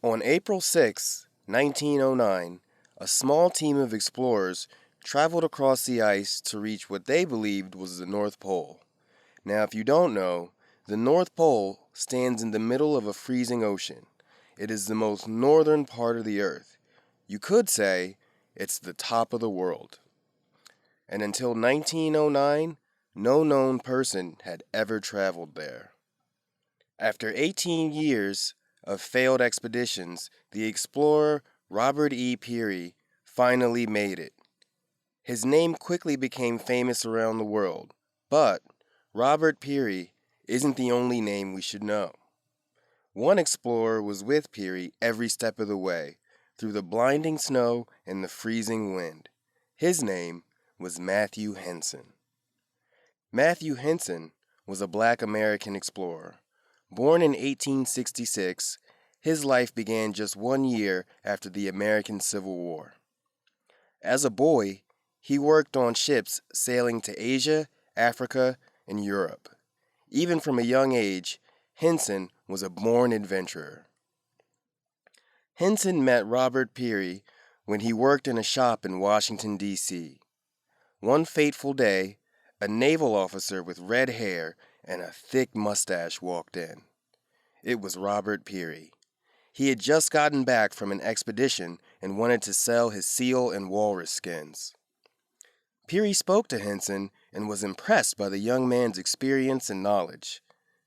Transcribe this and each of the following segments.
On April 6, 1909, a small team of explorers traveled across the ice to reach what they believed was the North Pole. Now, if you don't know, the North Pole stands in the middle of a freezing ocean. It is the most northern part of the Earth. You could say it's the top of the world. And until 1909, no known person had ever traveled there. After 18 years of failed expeditions, the explorer Robert E. Peary finally made it. His name quickly became famous around the world, but Robert Peary isn't the only name we should know. One explorer was with Peary every step of the way, through the blinding snow and the freezing wind. His name was Matthew Henson. Matthew Henson was a black American explorer. Born in 1866, his life began just 1 year after the American Civil War. As a boy, he worked on ships sailing to Asia, Africa, and Europe. Even from a young age, Henson was a born adventurer. Henson met Robert Peary when he worked in a shop in Washington, D.C. One fateful day, a naval officer with red hair and a thick mustache walked in. It was Robert Peary. He had just gotten back from an expedition and wanted to sell his seal and walrus skins. Peary spoke to Henson and was impressed by the young man's experience and knowledge.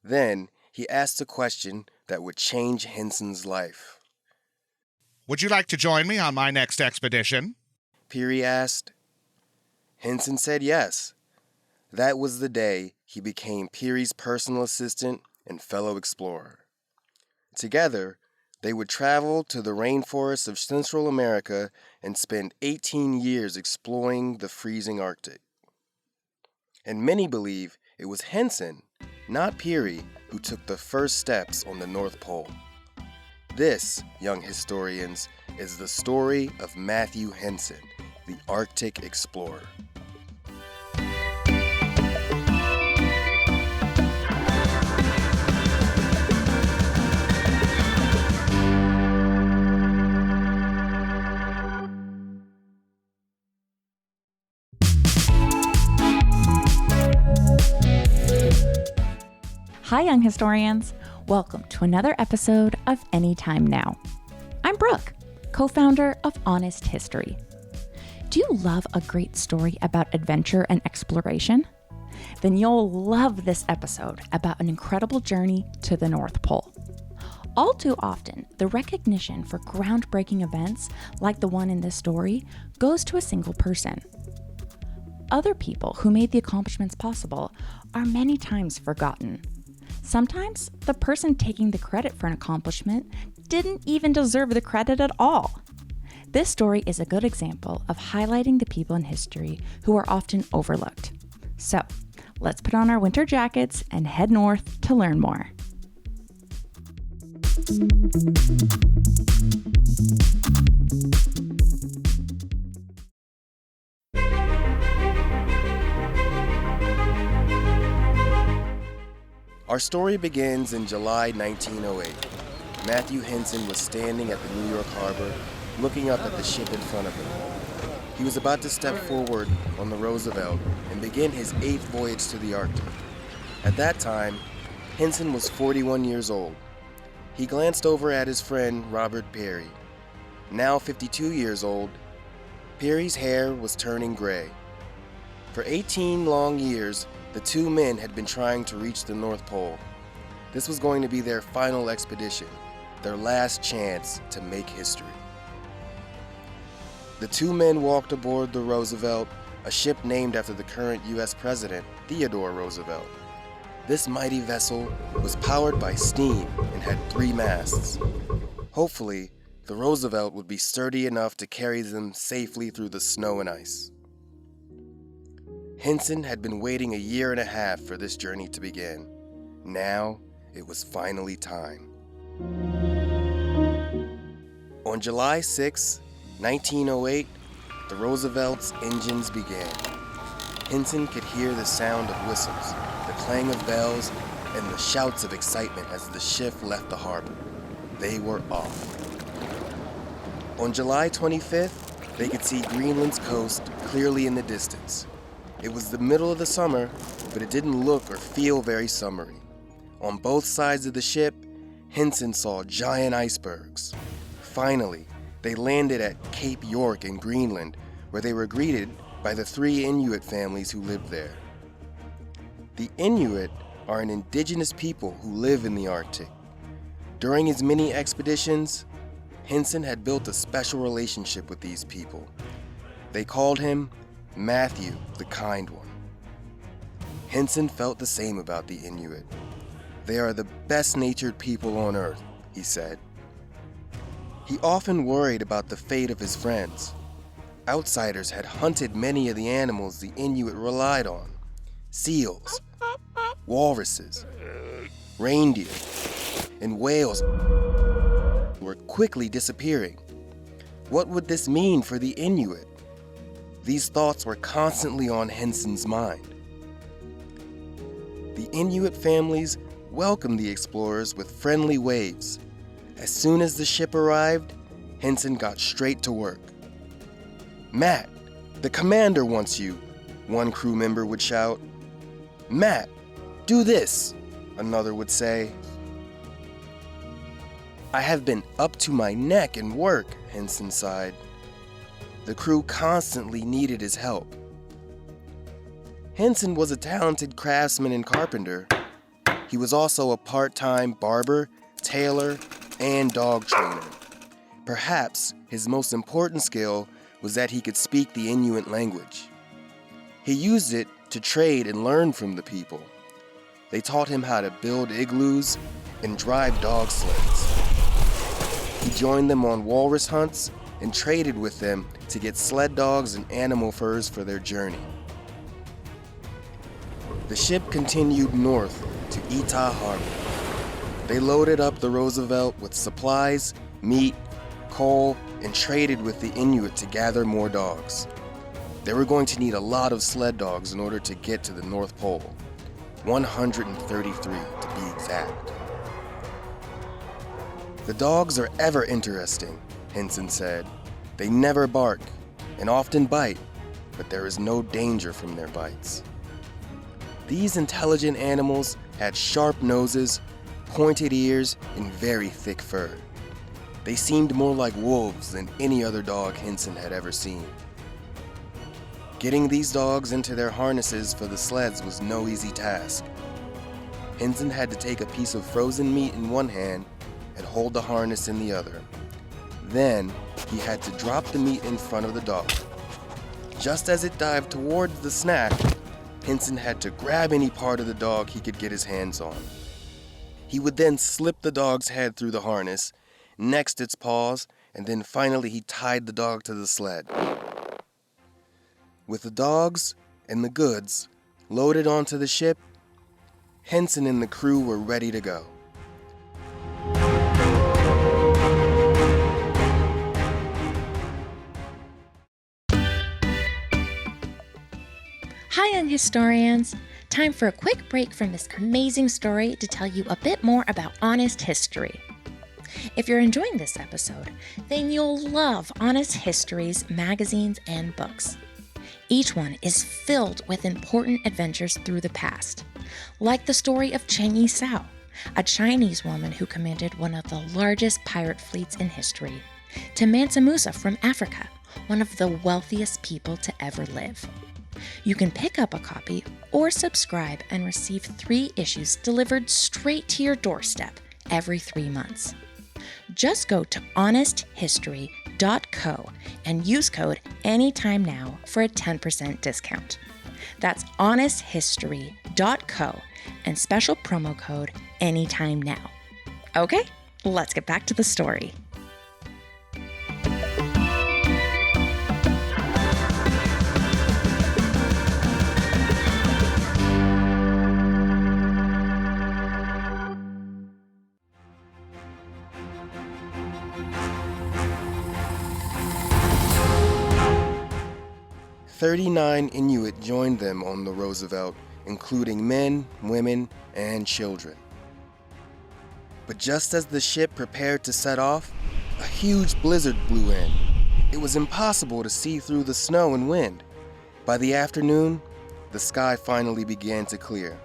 Then he asked a question that would change Henson's life. Would you like to join me on my next expedition? Peary asked. Henson said yes. That was the day he became Peary's personal assistant and fellow explorer. Together, they would travel to the rainforests of Central America and spend 18 years exploring the freezing Arctic. And many believe it was Henson, not Peary, who took the first steps on the North Pole. This, young historians, is the story of Matthew Henson, the Arctic explorer. Hi, young historians. Welcome to another episode of Anytime Now. I'm Brooke, co-founder of Honest History. Do you love a great story about adventure and exploration? Then you'll love this episode about an incredible journey to the North Pole. All too often, the recognition for groundbreaking events like the one in this story goes to a single person. Other people who made the accomplishments possible are many times forgotten. Sometimes the person taking the credit for an accomplishment didn't even deserve the credit at all. This story is a good example of highlighting the people in history who are often overlooked. So, let's put on our winter jackets and head north to learn more. Our story begins in July 1908. Matthew Henson was standing at the New York harbor, looking up at the ship in front of him. He was about to step forward on the Roosevelt and begin his 8th voyage to the Arctic. At that time, Henson was 41 years old. He glanced over at his friend Robert Peary. Now 52 years old, Peary's hair was turning gray. For 18 long years, the two men had been trying to reach the North Pole. This was going to be their final expedition, their last chance to make history. The two men walked aboard the Roosevelt, a ship named after the current U.S. President, Theodore Roosevelt. This mighty vessel was powered by steam and had 3 masts. Hopefully, the Roosevelt would be sturdy enough to carry them safely through the snow and ice. Henson had been waiting 1.5 years for this journey to begin. Now, it was finally time. On July 6, 1908, the Roosevelt's engines began. Henson could hear the sound of whistles, the clang of bells, and the shouts of excitement as the ship left the harbor. they were off. On July 25th, they could see Greenland's coast clearly in the distance. It was the middle of the summer, but it didn't look or feel very summery. On both sides of the ship, Henson saw giant icebergs. Finally, they landed at Cape York in Greenland, where they were greeted by the 3 Innuit families who lived there. The Innuit are an indigenous people who live in the Arctic. During his many expeditions, Henson had built a special relationship with these people. They called him Matthew, the Kind One. Henson felt the same about the Innuit. They are the best-natured people on Earth, he said. He often worried about the fate of his friends. Outsiders had hunted many of the animals the Innuit relied on: seals, walruses, reindeer, and whales were quickly disappearing. What would this mean for the Innuit? These thoughts were constantly on Henson's mind. The Innuit families welcomed the explorers with friendly waves. As soon as the ship arrived, Henson got straight to work. "Matt, the commander wants you," one crew member would shout. "Matt, do this," another would say. "I have been up to my neck in work," Henson sighed. The crew constantly needed his help. Henson was a talented craftsman and carpenter. He was also a part-time barber, tailor, and dog trainer. Perhaps his most important skill was that he could speak the Inuit language. He used it to trade and learn from the people. They taught him how to build igloos and drive dog sleds. He joined them on walrus hunts and traded with them to get sled dogs and animal furs for their journey. The ship continued north to Etah Harbor. They loaded up the Roosevelt with supplies, meat, coal, and traded with the Inuit to gather more dogs. They were going to need a lot of sled dogs in order to get to the North Pole, 133 to be exact. "The dogs are ever interesting," Henson said. "They never bark and often bite, but there is no danger from their bites." These intelligent animals had sharp noses, pointed ears, and very thick fur. They seemed more like wolves than any other dog Henson had ever seen. Getting these dogs into their harnesses for the sleds was no easy task. Henson had to take a piece of frozen meat in one hand and hold the harness in the other. Then, he had to drop the meat in front of the dog. Just as it dived towards the snack, Henson had to grab any part of the dog he could get his hands on. He would then slip the dog's head through the harness, next its paws, and then finally he tied the dog to the sled. With the dogs and the goods loaded onto the ship, Henson and the crew were ready to go. Hi, young historians! Time for a quick break from this amazing story to tell you a bit more about Honest History. If you're enjoying this episode, then you'll love Honest History's magazines and books. Each one is filled with important adventures through the past, like the story of Chen Yisao, a Chinese woman who commanded one of the largest pirate fleets in history, to Mansa Musa from Africa, one of the wealthiest people to ever live. You can pick up a copy or subscribe and receive 3 issues delivered straight to your doorstep every 3 months. Just go to honesthistory.co and use code ANYTIMENOW for a 10% discount. That's honesthistory.co and special promo code ANYTIMENOW. Okay, let's get back to the story. "39 Inuit joined them on the Roosevelt, including men, women, and children. But just as the ship prepared to set off, a huge blizzard blew in. It was impossible to see through the snow and wind. By the afternoon, the sky finally began to clear.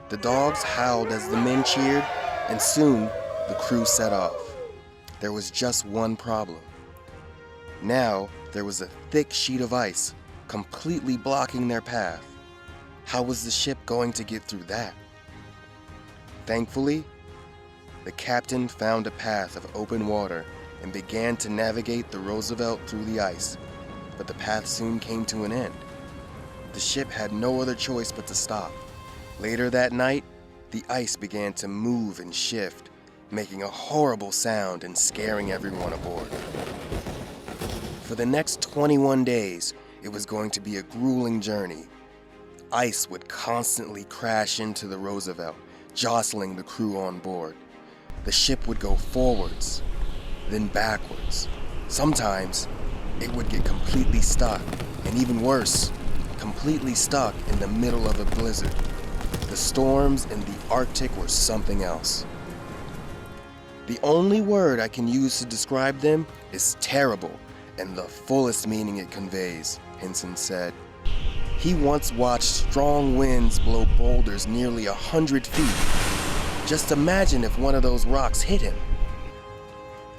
The dogs howled as the men cheered, and soon the crew set off. There was just one problem. Now there was a thick sheet of ice, completely blocking their path. How was the ship going to get through that? Thankfully, the captain found a path of open water and began to navigate the Roosevelt through the ice, but the path soon came to an end. The ship had no other choice but to stop. Later that night, the ice began to move and shift, making a horrible sound and scaring everyone aboard. For the next 21 days, it was going to be a grueling journey. Ice would constantly crash into the Roosevelt, jostling the crew on board. The ship would go forwards, then backwards. Sometimes, it would get completely stuck, and even worse, completely stuck in the middle of a blizzard. The storms in the Arctic were something else. The only word I can use to describe them is terrible, and the fullest meaning it conveys, Henson said. He once watched strong winds blow boulders nearly 100 feet. Just imagine if one of those rocks hit him.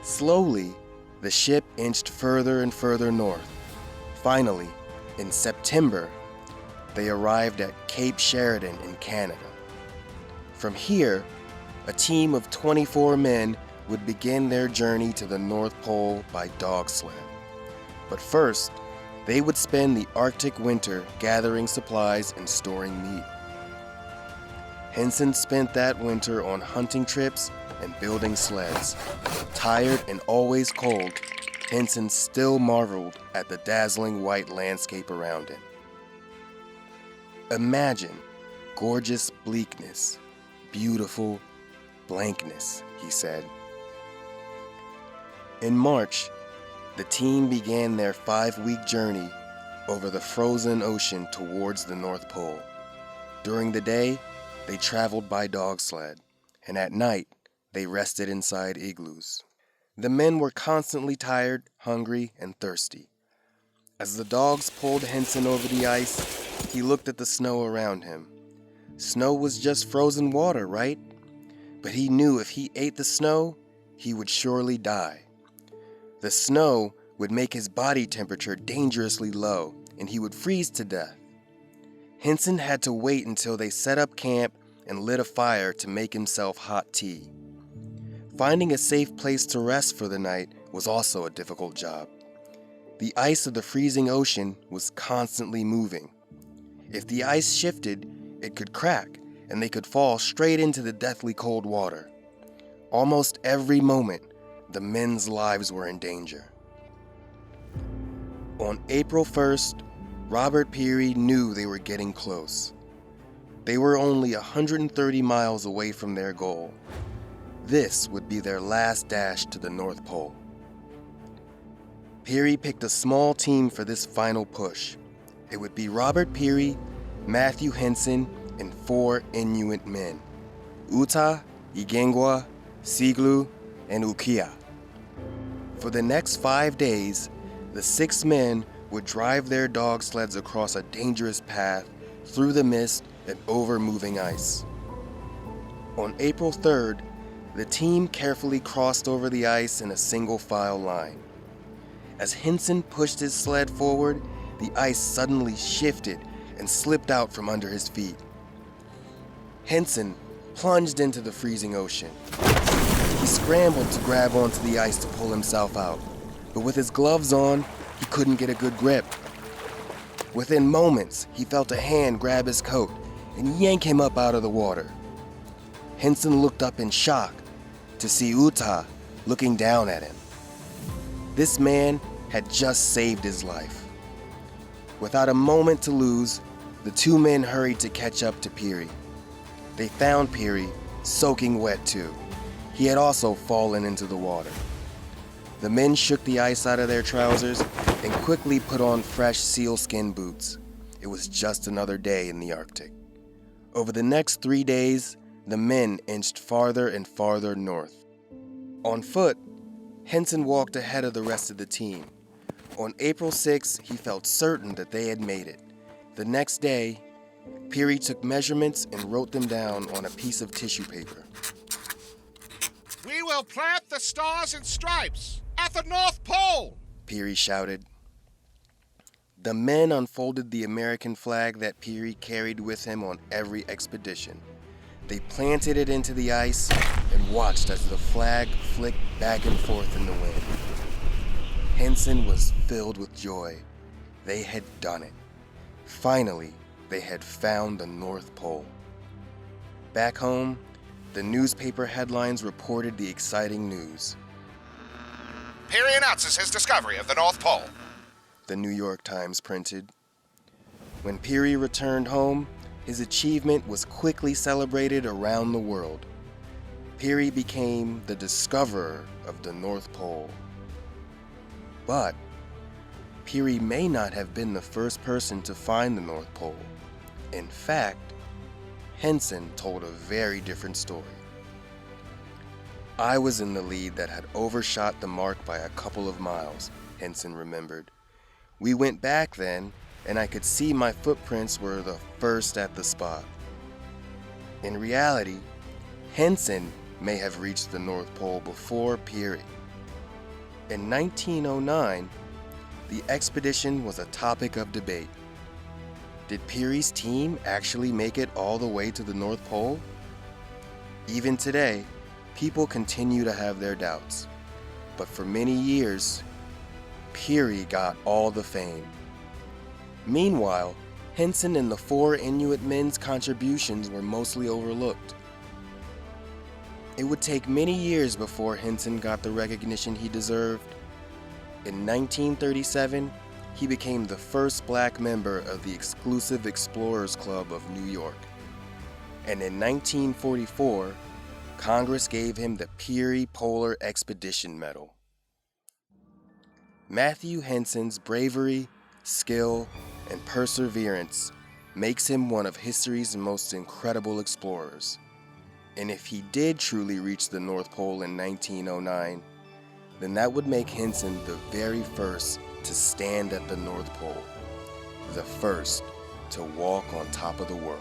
Slowly, the ship inched further and further north. Finally, in September, they arrived at Cape Sheridan in Canada. From here, a team of 24 men would begin their journey to the North Pole by dog sled. But first, they would spend the Arctic winter gathering supplies and storing meat. Henson spent that winter on hunting trips and building sleds. Tired and always cold, Henson still marveled at the dazzling white landscape around him. Imagine gorgeous bleakness, beautiful blankness, he said. In March, the team began their 5-week journey over the frozen ocean towards the North Pole. During the day, they traveled by dog sled, and at night, they rested inside igloos. The men were constantly tired, hungry, and thirsty. As the dogs pulled Henson over the ice, he looked at the snow around him. Snow was just frozen water, right? But he knew if he ate the snow, he would surely die. The snow would make his body temperature dangerously low, and he would freeze to death. Henson had to wait until they set up camp and lit a fire to make himself hot tea. Finding a safe place to rest for the night was also a difficult job. The ice of the freezing ocean was constantly moving. If the ice shifted, it could crack, and they could fall straight into the deathly cold water. Almost every moment, the men's lives were in danger. On April 1st, Robert Peary knew they were getting close. They were only 130 miles away from their goal. This would be their last dash to the North Pole. Peary picked a small team for this final push. It would be Robert Peary, Matthew Henson, and 4 Innuit men: Uta, Igengwa, Siglu, and Ukia. For the next 5 days, the 6 men would drive their dog sleds across a dangerous path through the mist and over moving ice. On April 3rd, the team carefully crossed over the ice in a single file line. As Henson pushed his sled forward, the ice suddenly shifted and slipped out from under his feet. Henson plunged into the freezing ocean. He scrambled to grab onto the ice to pull himself out, but with his gloves on, he couldn't get a good grip. Within moments, he felt a hand grab his coat and yank him up out of the water. Henson looked up in shock to see Uta looking down at him. This man had just saved his life. Without a moment to lose, the 2 men hurried to catch up to Peary. They found Peary soaking wet too. He had also fallen into the water. The men shook the ice out of their trousers and quickly put on fresh sealskin boots. It was just another day in the Arctic. Over the next 3 days, the men inched farther and farther north. On foot, Henson walked ahead of the rest of the team. On April 6, he felt certain that they had made it. The next day, Peary took measurements and wrote them down on a piece of tissue paper. We will plant the stars and stripes at the North Pole, Peary shouted. The men unfolded the American flag that Peary carried with him on every expedition. They planted it into the ice and watched as the flag flicked back and forth in the wind. Henson was filled with joy. They had done it. Finally, they had found the North Pole. Back home, the newspaper headlines reported the exciting news. Peary announces his discovery of the North Pole, The New York Times printed. When Peary returned home, his achievement was quickly celebrated around the world. Peary became the discoverer of the North Pole. But Peary may not have been the first person to find the North Pole. In fact, Henson told a very different story. I was in the lead that had overshot the mark by a couple of miles, Henson remembered. We went back then, and I could see my footprints were the first at the spot. In reality, Henson may have reached the North Pole before Peary. In 1909, the expedition was a topic of debate. Did Peary's team actually make it all the way to the North Pole? Even today, people continue to have their doubts. But for many years, Peary got all the fame. Meanwhile, Henson and the 4 Innuit men's contributions were mostly overlooked. It would take many years before Henson got the recognition he deserved. In 1937, he became the first black member of the exclusive Explorers Club of New York. And in 1944, Congress gave him the Peary Polar Expedition Medal. Matthew Henson's bravery, skill, and perseverance makes him one of history's most incredible explorers. And if he did truly reach the North Pole in 1909, then that would make Henson the very first to stand at the North Pole, the first to walk on top of the world.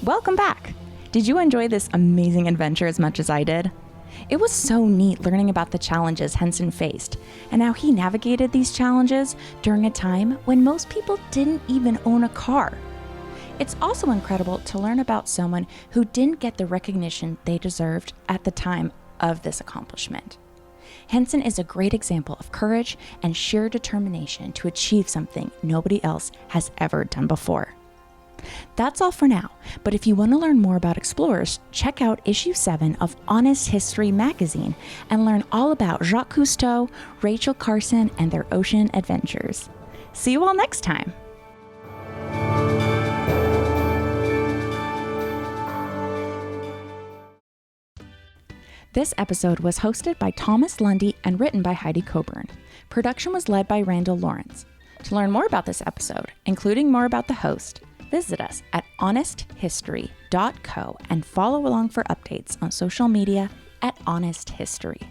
Welcome back. Did you enjoy this amazing adventure as much as I did? It was so neat learning about the challenges Henson faced and how he navigated these challenges during a time when most people didn't even own a car. It's also incredible to learn about someone who didn't get the recognition they deserved at the time of this accomplishment. Henson is a great example of courage and sheer determination to achieve something nobody else has ever done before. That's all for now, but if you want to learn more about explorers, check out issue 7 of Honest History magazine and learn all about Jacques Cousteau, Rachel Carson, and their ocean adventures. See you all next time. This episode was hosted by Thomas Lundy and written by Heidi Coburn. Production was led by Randall Lawrence. To learn more about this episode, including more about the host, visit us at honesthistory.co and follow along for updates on social media at Honest History.